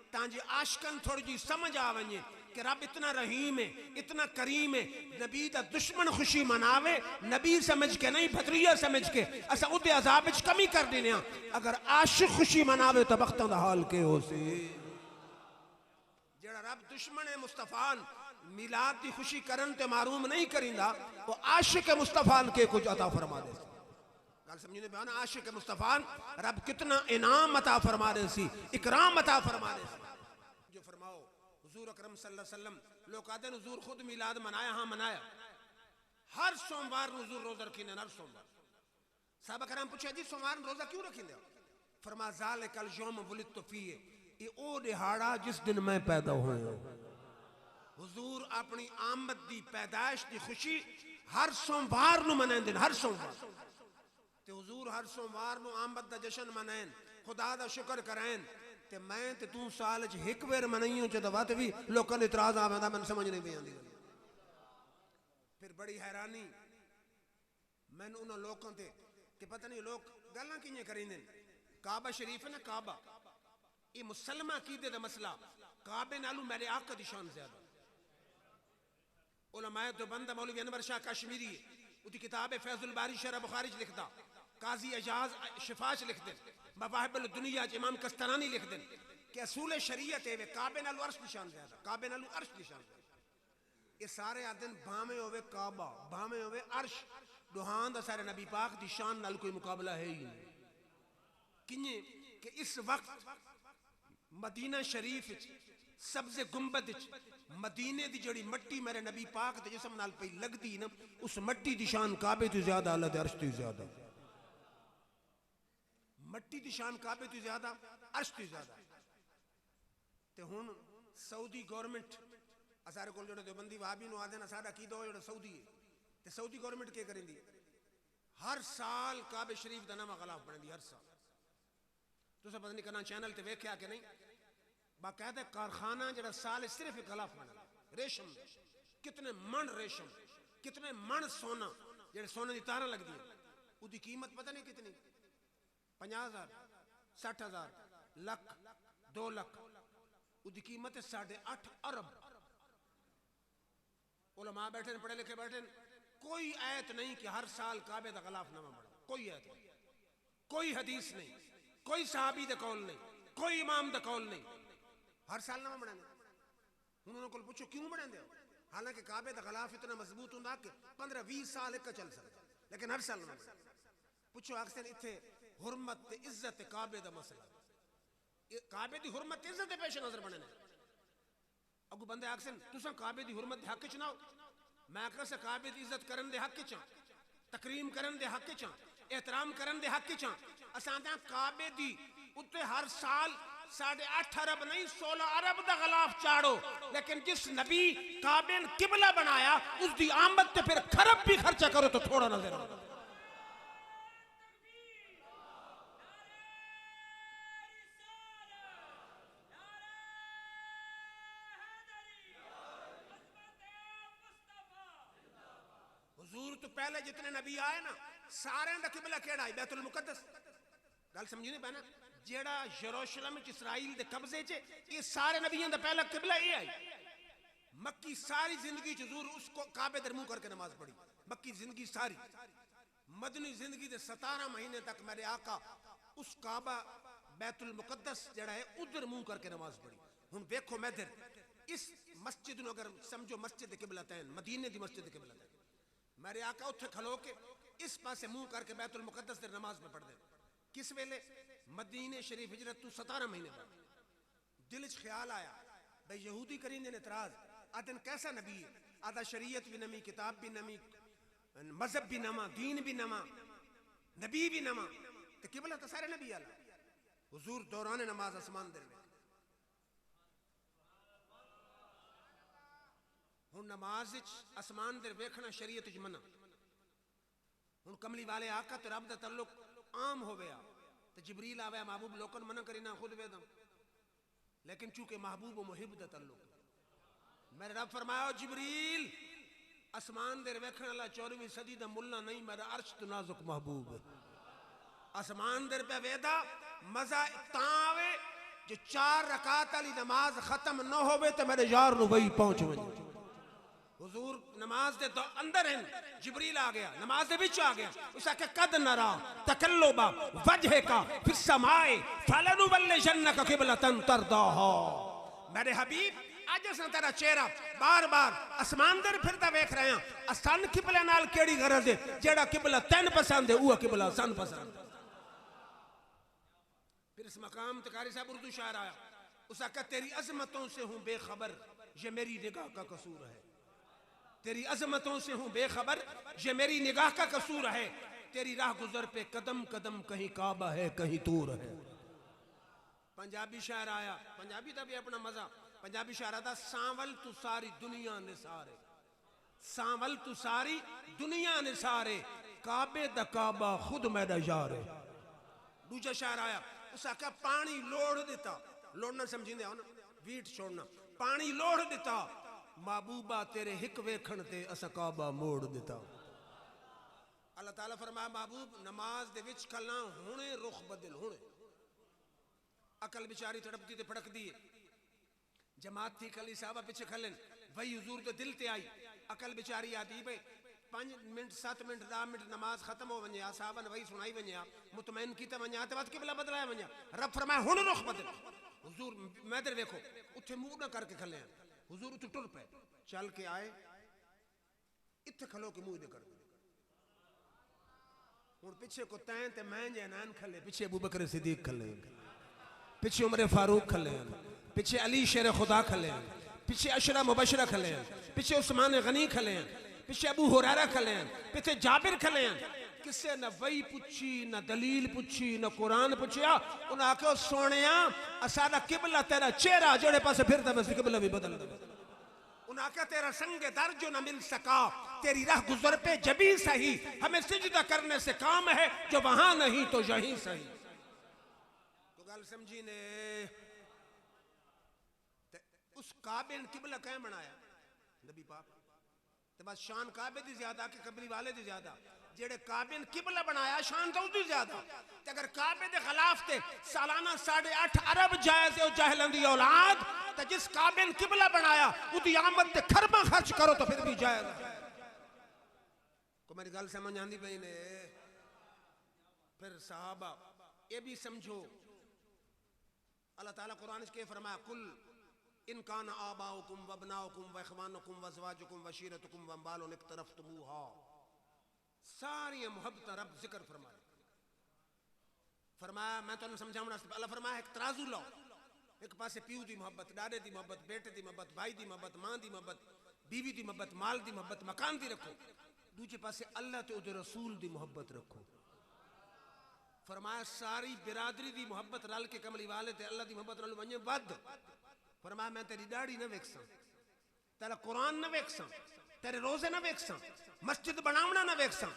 तांजे आशकन थोड़ी जी समझ आ वने कि रब इतना रहीम है इतना करीम है नबी दा दुश्मन खुशी मनावे नबी समझ के नहीं भतरिया समझ के असा उदे अजाब विच कमी कर देने अगर आशिक खुशी मनावे तो वक्तां दा हाल के हो सी जेड़ा रब दुश्मन है मुस्तफान मिलाद की खुशी करन ते मारूम नहीं करिंदा वो आशिक मुस्तफान के कुछ अता फरमा दे गल समझने पे ना आशिक मुस्तफान रब कितना इनाम अता फरमा दे सी इकराम अता फरमा दे जो फरमाओ हुजूर अकरम सल्लल्लाहु अलैहि वसल्लम लोग कहते हैं हुजूर खुद मिलाद मनाया हाँ मनाया हर सोमवार हुजूर रोजा रखिंदे हर सोमवार साहब करम पूछा जी सोमवार रोजा क्यों रखिंदे फरमा ज़ालिकल यौम वुलिदतु फीह ये ओ दिहाड़ा जिस दिन मैं पैदा होया हुजूर अपनी आमद दी पैदाइश दी खुशी हर सोमवार नु मनांदे हर सोमवार ते हुजूर हर सोमवार नु आमद दा जश्न मनाएं खुदा दा शुक्र करें ते मैं ते तू साल च एक वेर मनाइयो च तो वत भी लोकां दे इतराज आवेंदा मैं समझ नहीं पे आंदी फिर बड़ी हैरानी मैनू उन्हां लोकां ते कि पता नहीं लोग गल्लां किवें करिंदे काबा शरीफ है ना, काबा ये मुसलमा कीदे दा मसला, काबे नालू मेरे आका दी शान ज्यादा। उलमाए तो बंदा मौलवी अनवर शाह कश्मीरी उदी किताब है फैजुल बारी शरह बुखारी लिखदा, काजी एजाज शिफाच लिख दे, मवाहिबुल दुनिया इमाम कस्तरानी लिख दे कि असूल शरीयत है काबे नालू अर्श दी शान ज्यादा, काबे नालू अर्श दी शान ज्यादा। ये सारे आदन भावे होवे काबा भावे होवे अर्श, दुहान दा सारे नबी पाक दी शान नाल कोई मुकाबला है ही नहीं। किने कि इस वक्त मदीना शरीफ सबसे गुंबद मदीने दी जड़ी मट्टी मेरे नबी पाक दे जिस्म नाल पई लगदी ना, उस मट्टी दी शान काबे तो ज्यादा, अल्लाह दे अर्श तो ज्यादा। मट्टी दी शान काबे तो ज्यादा, अर्श तो ज्यादा। ते हुन सऊदी गवर्नमेंट असारे कोल जोड़े देवबंदी वहाबी नु आदे ना साडा की दो जोड़े सऊदी है, ते सऊदी गवर्नमेंट के करेंदी हर साल काबे शरीफ दा नवा गलाफ बनेंदी हर साल। तुसा पता नहीं कना चैनल ते वेख्या कि नहीं, बाकायदा कारखाना जरा साल सिर्फ एक गलाफ बना रेशम, कितने मन रेशम, कितने मन सोना, जेडे सोने की तारा लगती है उसकी कीमत पता नहीं कितनी, 50,000 60,000 लख 2 लाख, उसकी कीमत है 8.5 अरब। उलमा बैठे पढ़े लिखे बैठे, कोई आयत नहीं कि हर साल काबे का गलाफ नवा बना, कोई आयत नहीं, कोई हदीस नहीं, कोई सहाबी दा कौल नहीं, कोई इमाम दा कौल नहीं, हर साल नवा बनाने। उन्होंने को पूछो क्यों बनाते हो, हालांकि काबे का गलाफ इतना मजबूत होंगे कि 15-20 साल एक चल सकता, लेकिन हर साल नवा पूछो अक्सर इतने हुरमत इज्जत काबे का मसला, काबे की हुरमत इज्जत पेश नजर बने अगू बंदे अक्सर तुसा काबे की हुरमत हक च ना हो, मैं आखा से काबे की इज्जत करन दे हक च, तकरीम करन दे हक च, एहतराम करन दे हक च। असां काबे दी उत्ते हर साल 8.5 अरब नहीं 16 अरब का गलाफ चाड़ो, लेकिन जिस नबी काबे किबला बनाया उसकी आमद ते फिर खरब भी खर्चा करो तो थोड़ा नजर आओ। हुजूर तो पहले जितने नबी आए ना सारे का किबला केड़ा है, बैतुल मुकद्दस। गल समझी नहीं पैना, जेड़ा यरूशलेम इसराइल दे कब्जे च, ये सारे नबियों का पहला किबला ये आई। मक्की सारी जिंदगी हुजूर उसको काबे दर मुंह करके नमाज पढ़ी, मक्की जिंदगी सारी। मदनी जिंदगी दे 17 महीने तक मेरे आका उस काबा बैतुल मुकद्दस जेड़ा है उधर मुंह करके नमाज पढ़ी। हुन देखो मैं इधर इस मस्जिद नु अगर समझो मस्जिद किबलतैन, मदीने दी मस्जिद किबलतैन, मेरे आका उत्थे खलो के इस पासे मुंह करके बैतुल मुकद्दस दे नमाज में पढ़ दे। किस वेले मदीने शरीफ हिजरत तू 17 महीने बाद दिल च ख्याल आया भाई यहूदी करींदे ने इतराज आदन कैसा नबी है, आदा शरीयत भी नमी, किताब भी नमी, मजहब भी नवा, दीन भी नवा, नबी भी नवा, तो किबला तो सारे नबी आला। हुजूर दौरान नमाज आसमान दे हुन नमाज आसमान दे वेखना शरीयत च मना। हुन कमली वाले आका ते रब दा तल्लुक आम हो गया, तो जिबरील आवे महबूब लोकन मना करी ना खुद वेदम, लेकिन चूंकि महबूब व मुहिब दा तल्लुक, मेरे रब फरमाया जिबरील आसमान दे वेखण वाला 14वीं सदी दा मुल्ला नहीं, मेरा अर्श तो नाजुक महबूब आसमान दे पे वेदा मजा तावे जो 4 रकात वाली नमाज खत्म न होवे तो मेरे यार नु वही पहुंच वजे। हुजूर नमाज दे तो अंदर हैं, जिबरील आ गया नमाज दे विच आ गया, उसा के कद नरा तकल्लुबा वजह का फिर समाए फलनुबल्लिजन्नका किबलतन तरदाहा। मेरे हबीब आज असां तेरा चेहरा बार बार आसमान दे फिरदा वेख रहे हैं, असन किबले नाल केड़ी गरज है, जेड़ा किबला तैन पसंद है वो किबला सन पसंद। फिर इस मकाम ते कारी साहब उर्दू शायर आया, उसा का तेरी अजमतों से हूं बेखबर ये मेरी निगाह का कसूर है, तेरी अजमतों से हूं बेखबर ये मेरी निगाह का कसूर है, तेरी राह गुजर पे कदम कदम कहीं काबा है कहीं तूर है। पंजाबी शायर आया, पंजाबी का भी अपना मजा, पंजाबी शायर आता सांवल तू सारी दुनिया ने सारे, सांवल तू सारी दुनिया ने सारे, काबे दा काबा खुद मेरा यार है। दूजा शायर आया, उसा क्या पानी लोड़ देता, लोड़ना समझिंदे हो ना, वीट छोड़ना, पानी लोड़ देता महबूबा तेरे हिक वेखण ते असा काबा मोड़ देता। अल्लाह ताला फरमाया महबूब नमाज दे विच कल्ला हुणे रुख बदल, हुणे अकल बेचारी तड़पती ते फड़कदी है। जमात थी कली साहबा पीछे खलन वही हुजूर के दिल ते आई। अकल बेचारी आती भाई 5 मिनट 7 मिनट 10 मिनट नमाज खत्म हो वने साहबा ने वही सुनाई वने मुतमैन कीता वने ते बाद किबला बदलाया वने। रब फरमाया हुन रुख बदल। हुजूर मैदर देखो उथे मुंह ना करके खले हुजूर उथे टुर पे चल के आए इथे खलो के मुंह दे कर हुन पीछे को तैन ते मैं जैनान खले पीछे अबू बकर सिद्दीक खले पीछे उमर फारूक खले पीछे अली शेर खुदा खले पीछे अशरा मुबशरा खले पीछे उस्मान गनी खले पीछे अबू हुरैरा खले पीछे जाबिर खले। किसे न वही पुछी न दलील पुछी न कुरान पुछया। उन्हें आखियो सोनिया असादा किबला तेरा चेहरा जेड़े पासे फिरदा बस किबला भी बदल दे। उन्हें आखिया तेरा संगे दर जो न मिल सका तेरी राह गुजर पे जबी सही हमें सिजदा करने से काम है जो वहां नहीं तो यहीं सही। तो गल समझी ने उस काबे ने किबला कैं बनाया नबी पाक ते बस शान काबे दी ज्यादा कि कबरी वाले दी ज्यादा। जेड़े काबे ने किबला बनाया शान तो उसदी ज्यादा। ते अगर काबे दे खिलाफ ते सालाना 8.5 अरब जायज है जाहिलां दी औलाद ते जिस काबे ने किबला बनाया उदी आमद ते खरबा खर्च करो तो फिर भी जायज है। को मेरी गल समझ आंदी पई ने। फिर साहबा ये भी समझो अल्लाह ताला कुरान में के फरमाया कुल इन कान आबाउकुम व अबनाउकुम व इखवानुकुम व अज़वाजुकुम व अशीरतुकुम व अम्वालुन इक्तरफ्तमुहा सारी मोहब्बत रब जिक्र फरमाया। फरमाया मैं तुहानू समझावना अल्लाह फरमाया एक तराजू लो एक पासे प्यू दी मोहब्बत डाडे दी मोहब्बत बेटे दी मोहब्बत भाई दी मोहब्बत मां दी मोहब्बत बीवी दी मोहब्बत माल दी मोहब्बत मकान दी रखो। दूजे पासे अल्लाह ते उहदे रसूल दी मोहब्बत रखो। फरमाया सारी बिरादरी दी मोहब्बत रल के कमली वाले ते अल्लाह दी मोहब्बत नाल वने वध। फरमाया मैं तेरी दाढ़ी न वेखसा तेरा कुरान न वेखसा तेरे रोजे न वेखसा मस्जिद बनावना न वेखसा।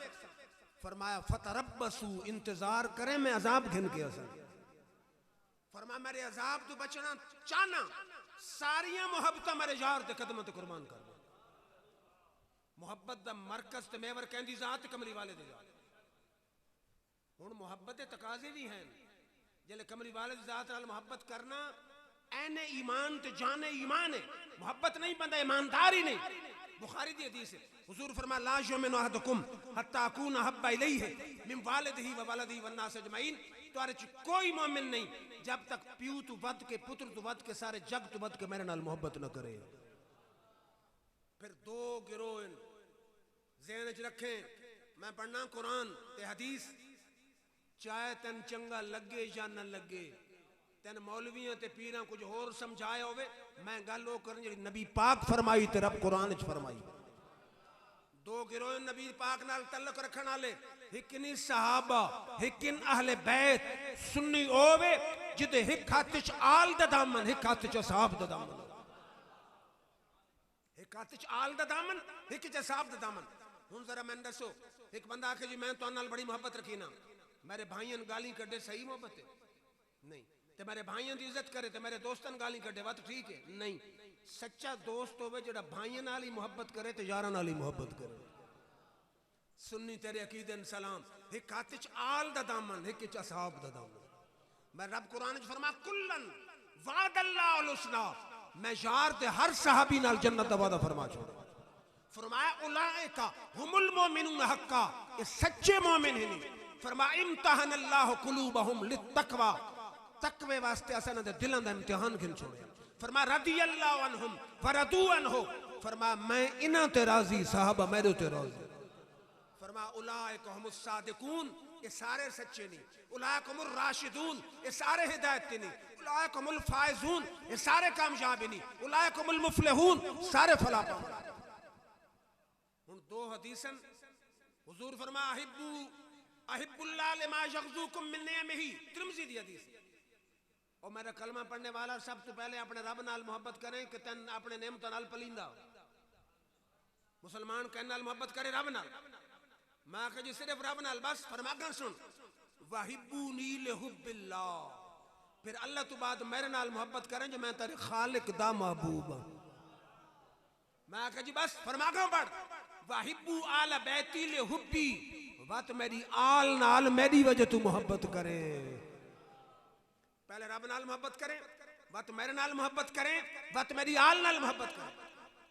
फरमाया फतरब्बसू इंतजार करें मैं अजाब घिन के असा। फरमाया मेरे अजाब तो बचना चाहना सारिया मोहब्बत मेरे यार दे कदम ते कुर्बान कर दे। मोहब्बत दा मरकज ते मेवर कहंदी जात कमली वाले दी जात। हुन मोहब्बत दे तकाजे भी हैं जेले कमली वाले दी जात नाल मोहब्बत करना ऐने ईमान ते जाने ईमान है। मोहब्बत नहीं बंदा ईमानदार ही नहीं। बुखारी दी हदीस है हुजूर फरमाया ला युमिनु अहदुकुम हत्ता अकूना हब्बा इलैहि मिन वालिदिही व वलदिही वन नास अजमईन। तुम्हारे च कोई मोमिन नहीं जब तक प्यू तू वध के पुत्र तू वध के सारे जग तू वध के मेरे नाल मोहब्बत न करे। फिर दो गिरोह ज़हन च रखें मैं पढ़ना कुरान ते हदीस चाहे तेन चंगा लगे या न लगे तेन मौलवियों ते पीरां कुछ होर समझाया होवे मैं गल वो करनी जी नबी पाक फरमाई ते रब कुरान च फरमाई। दो गिरोह नबी पाक नाल तल्लुक रखण वाले हिकनी सहाबा हिकन अहले बैत सुन्नी होवे जिदे हिक हाथ च आल दा दामन हिक हाथ च असहाब दा दामन हिक हाथ च आल दा दामन हिक च असहाब दा दामन। हुन जरा मैं दसो एक बंदा आखे जी मैं तुहाडे नाल बड़ी मोहब्बत रखी ना मेरे भाईयन गाली कड्डे सही मोहब्बत है नहीं ते मेरे भाइयों की इज्जत करे ते मेरे दोस्तन गाली कड्डे बात ठीक है नहीं। सच्चा दोस्त होवे जेड़ा भाइयों नाल ही मोहब्बत करे ते यारां नाल ही मोहब्बत करे। सुन्नी तेरे अकीदे न सलाम हिक हाथ च आल दा दामन हिक च असहाब दा दामन। मैं रब कुरान च फरमाया कुल्लन वादल्लाहु अलहुस्ना मैं यार ते हर सहाबी नाल जन्नत दा वादा फरमा छोड़ा। फरमाया उलाइका हुमुल मोमिनून हक्का ये सच्चे मोमिन हैं। फरमाया इम्तहनल्लाहु कुलूबहुम लित्तक़वा तकवे वास्ते असा ना दिलों का इम्तिहान गिन छोड़े। फरमाया रदियल्लाहु अन्हुम फरदू अन्हु फरमाया मैं इन्हां ते राजी साहबा मेरे ते राजी। फरमाया उलाइका हुमुस सादिकून ये सारे सच्चे नहीं। उलाइका हुमुर राशिदून ये सारे हिदायत नहीं। उलाइका हुमुल फाइजून ये सारे कामयाब नहीं। उलाइका हुमुल मुफलिहून सारे फलाह पाने। हुन दो हदीसन हुजूर फरमाया अहिब्बू अहिब्बुल्लाह लिमा यग़ज़ूकुम मिन निअमिही तिरमिज़ी दी हदीस। और मेरा कलमा पढ़ने वाला सब तो पहले अपने रब नाल मोहब्बत करें कि तन अपने नेमत नाल पलींदा मुसलमान कहने नाल मोहब्बत करे रब नाल। मैं आखा जी सिर्फ रब नाल बस। फरमागा सुन वहिब्बूनी लिहुब्बिल्लाह फिर अल्लाह तो बाद मेरे नाल मोहब्बत करें जो मैं तेरे खालिक दा महबूब हां। मैं आखा जी बस। फरमागा पढ़ वहिब्बू आला बैती लिहुब्बी बात मेरी आल नाल मेरी वजह तू मोहब्बत करे। पहले रब नाल मोहब्बत करें, बत मेरे नाल मोहब्बत करें, बत मेरी आल नाल मोहब्बत करें।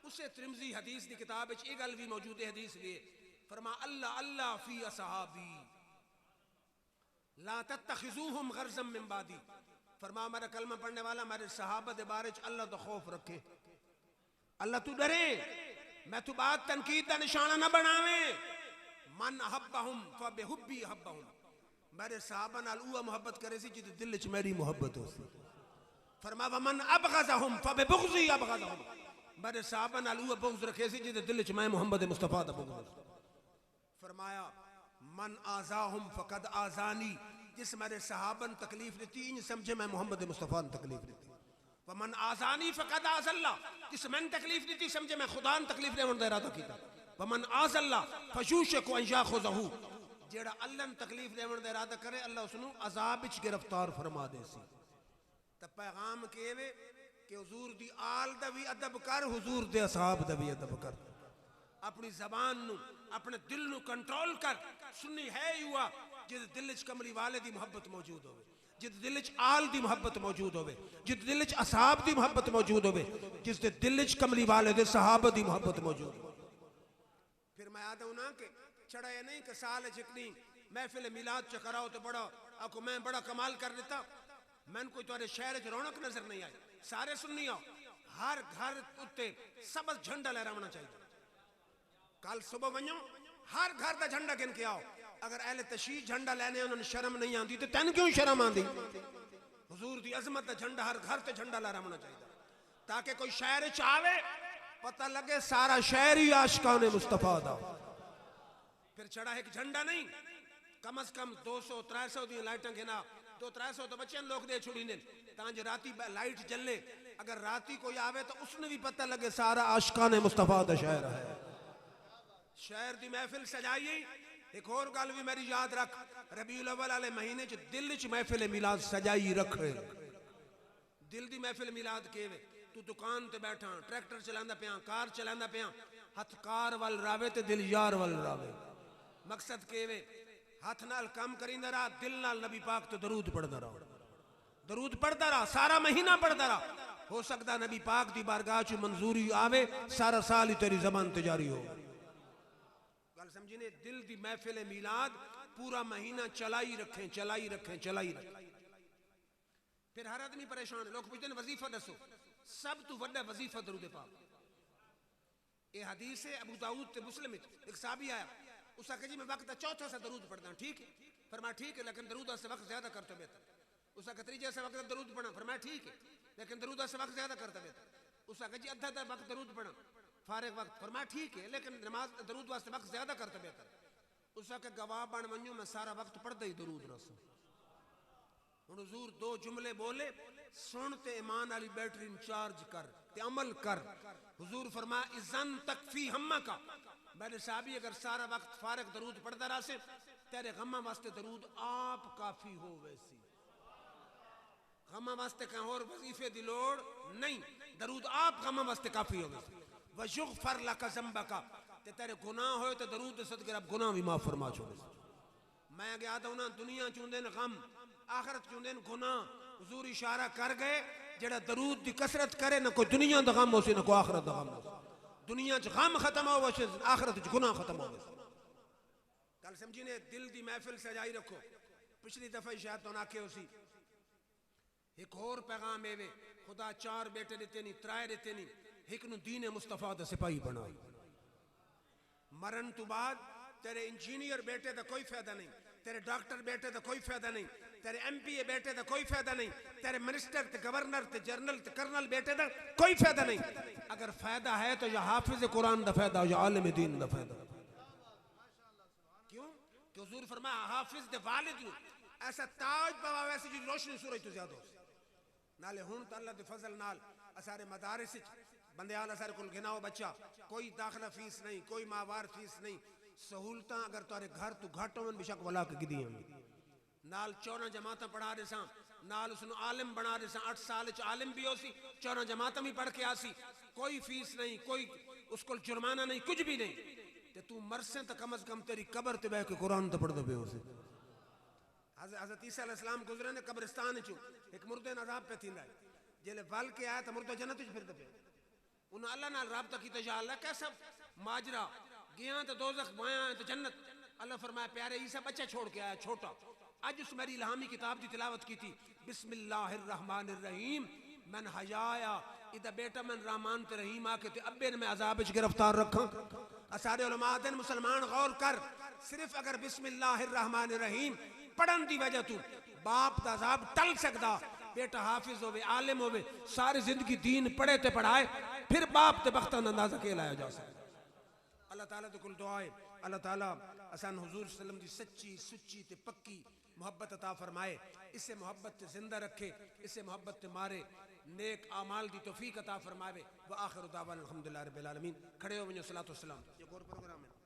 उससे तिरमिज़ी हदीस की किताब विच ये गल भी मौजूद है, हदीस भी फरमा अल्लाह अल्लाह फी असहाबी ला तत्तखिज़ूहुम गर्ज़म मिन बादी। फरमा मेरा कलमा पढ़ने वाला मेरे सहाबा दे बारे च अल्लाह तो खौफ रखे, अल्लाह तू डरे, मैं तू बात तनकीद का निशाना न बनावे। मन अहब्बहुम फबिहुब्बी अहब्बहुम, मेरे सहाबा नाल उह मोहब्बत करे सी जिद दिल च मेरी मोहब्बत हो सी। फरमा वमन अबग़ज़हुम फबिबुग़ज़ी अबग़ज़हुम, मेरे सहाबा नाल उह बुग़्ज़ रखे सी जिद दिल च मैं मोहम्मद मुस्तफ़ा दा बुग़्ज़। फरमाया मन आज़ाहुम फ़क़द आज़ानी, जिस मेरे सहाबन तकलीफ दी इंज समझे मैं मोहम्मद मुस्तफ़ा ने तकलीफ दी। वमन आज़ानी फ़क़द आज़ल्ला, जिस मैंने तकलीफ दी समझे मैं खुदा ने तकलीफ देने का इरादा किया। वमन आज़ल्ला फ़शूशकु अन याख़ुज़हु, जेड़ा अल्लाह ने तकलीफ देने का इरादा करे अल्लाह उसनू अज़ाब विच गिरफ्तार फरमा दे सी। तो पैगाम केवे कि हुजूर दी आल दा भी अदब कर, हुजूर दे असहाब दा भी अदब कर। अपनी जबान नू अपने दिल नू कंट्रोल कर। सुन्नी है युवा जिस दिल च कमली वाले दी मोहब्बत मौजूद होवे, जिस दिल च आल दी मोहब्बत मौजूद होवे, जिस दिल च असहाब दी मोहब्बत मौजूद होवे, जिस दे दिल च कमली वाले दे सहाबा दी मोहब्बत मौजूद हो। फिर मैं आता हूं ना कि चढ़ा ये नहीं कि साल चिकनी महफिल मिलाद च कराओ तो बड़ा आको मैं बड़ा कमाल कर देता। मैंने कोई तुम्हारे शहर च रौनक नजर नहीं आई। सारे सुन्नी आओ, हर घर उत्ते सबज झंडा लहराना चाहिए। कल सुबह वनो हर घर का झंडा गिन के आओ। अगर अहले तशरीह झंडा लेने उन्होंने शर्म नहीं आती तो तेन क्यों शर्म आती? हुजूर की अजमत का झंडा हर घर से झंडा लहराना चाहिए ताकि कोई शहर च आवे पता लगे सारा शहर ही आशिकाने मुस्तफा दा। फिर चढ़ा एक झंडा नहीं, कम अज कम 200-300 दी लाइटां गिना, 200-300 तो बच्चे लोग दे छुड़ी ने ताकि राती लाइट जले। अगर राती कोई आवे तो उसने भी पता लगे सारा आशिकाने मुस्तफा दा शहर है। शहर दी महफिल सजाई। एक और गल भी मेरी याद रख, रबीउल अव्वल वाले महीने च दिल च महफिल मिलाद सजाई रख। दिल दी महफिल मिलाद केवे तू दुकान ते बैठा ट्रैक्टर चलांदा पिया कार चलांदा पिया हथ कार वाल रावे ते दिल यार वाल रावे। मकसद केवे हाथ नाल काम करींदा रहा, दिल नाल नबी पाक तो दरूद पढ़दा रहा, दरूद पढ़दा रहा, सारा महीना पढ़दा रहा। हो सकता नबी पाक दी बारगाह च मंजूरी आवे, सारा साल ही तेरी जबान ते जारी हो। गल समझी ने? दिल दी महफिल मिलाद पूरा महीना चलाई रखें, चलाई रखें, चलाई रखें। फिर हर आदमी परेशान है। लोग पूछते हैं वजीफा दसो, सब तू वड्डा वजीफा दरूद पाक। ये हदीस है अबू दाऊद ते मुस्लिम। एक साहबी आया, उसका कहा जी मैं वक्त चौथा सा दरूद पढ़ता हूँ। ठीक है, फरमाया ठीक है लेकिन दरूद से वक्त ज्यादा करते बेहतर। उसका कहा त्रीजे से वक्त दरूद पढ़ा, फरमाया ठीक है लेकिन दरूद से वक्त ज्यादा करते बेहतर। उसका कहा जी अद्धा वक्त दरूद पढ़ा फारिग वक्त, फरमाया ठीक है लेकिन नमाज दरूद वास्ते वक्त ज्यादा करते बेहतर। उसका कहा गवाह बन वनू मैं सारा वक्त पढ़ता ही दरूद रसूं। हुजूर दो जुमले बोले, सुन ते ईमान वाली बैटरी चार्ज कर ते अमल कर। हुजूर फरमाया इज़न तकफी हम्मा का, मेरे साहबी अगर सारा वक्त फारिग दरूद पढ़ता रहा से तेरे गम्मा वास्ते दरूद आप काफी हो। वैसी गम्मा वास्ते कहीं और वजीफे दी लोड़ नहीं, दरूद आप गम्मा वास्ते काफी हो। वयुग़फ़र लका ज़ंबका, ते तेरे गुनाह होए तो दरूद सदके रब गुनाह भी माफ फरमा छोड़े। मैं गया था ना दुनिया चूंदे न गम, आखिरत चूंदे न गुनाह। हुजूर इशारा कर गए जेड़ा दरूद दी कसरत करे ना कोई दुनिया दा गम होसी ना कोई आखिरत दा गम होसी। दुनिया च गम खत्म हो वैसे आखिरत च गुनाह खत्म हो। गल समझी ने? दिल दी महफिल सजाई रखो। पिछली दफा शायद तो आखे होसी एक और पैगाम एवे, खुदा 4 बेटे देते नहीं 3 देते नहीं, एक नू दीन मुस्तफा दा सिपाही बना। मरण तो बाद तेरे इंजीनियर बेटे का कोई फायदा नहीं, तेरे डॉक्टर बेटे का कोई फायदा नहीं, तेरे MPA बेटे का कोई फायदा नहीं, तेरे मिनिस्टर ते गवर्नर ते जनरल ते कर्नल बेटे का कोई फायदा नहीं। अगर फायदा है तो या हाफिज कुरान का फायदा या आलिम दीन का फायदा। क्यों? कि हुजूर फरमाया हाफिज दे वालिद नू ऐसा ताज पवा वैसी जी रोशनी सूरज तो ज्यादा हो। नाले हुन तो अल्लाह दे फजल नाल असारे मदारिस बंदे आला सारे कुल गिनाओ बच्चा, कोई दाखिला फीस नहीं, कोई माहवार फीस नहीं। सहूलत अगर तारे घर तू घट होवन बेशक वला के गिदी नाल 14 जमात पढ़ा दे सा, नाल उसनु आलिम बना दे सा। 8 साल च आलिम भी होसी, 14 जमात भी पढ़ के आसी। कोई फीस नहीं, कोई उसको जुर्माना नहीं, कुछ भी नहीं। ते तू मरसे तो कम अज कम तेरी कब्र ते बैठ के कुरान तो पढ़ दे। हज़रत ईसा अलैहिस्सलाम गुज़रे ने कब्रिस्तान चो एक मुर्दे नाल अज़ाब पे थींदा है जेले वल के आया तो मुर्दा जन्नत च फिरदा पे उन अल्लाह नाल राबता कीता या अल्लाह कैसा माजरा गया तो दोज़ख बाया तो जन्नत अल्लाह फरमाया प्यारे ईसा बच्चा छोड़ के आया छोटा आज उस मेरी इल्हामी किताब की तिलावत की थी बिस्मिल्लाहिर रहमानिर रहीम मन हजाया इदा बेटा मन रहमान ते रहीम आके ते अब्बे ने मैं अजाब विच गिरफ्तार रखा सारे उलमा दिन मुसलमान गौर कर सिर्फ अगर बिस्मिल्लाहिर रहमानिर रहीम पढ़न दी वजह तू बाप दा अजाब टल सकदा बेटा हाफिज होवे आलिम होवे सारी जिंदगी दीन पढ़े ते पढ़ाए फिर बाप ते बख्त अंदाजा के लाया जा सकता अल्लाह ताला तो कुल दुआ है अल्लाह ताला असान हुजूर सल्लम दी सच्ची सुच्ची ते पक्की मोहब्बत अता फरमाए इससे मोहब्बत ते जिंदा रखे इससे मोहब्बत ते मारे नेक आमाल दी तौफीक अता फरमावे व आखिर दावाना अल्हम्दुलिल्लाहि रब्बिल आलमीन खड़े हो वञो सलातो सलाम ये और प्रोग्राम है।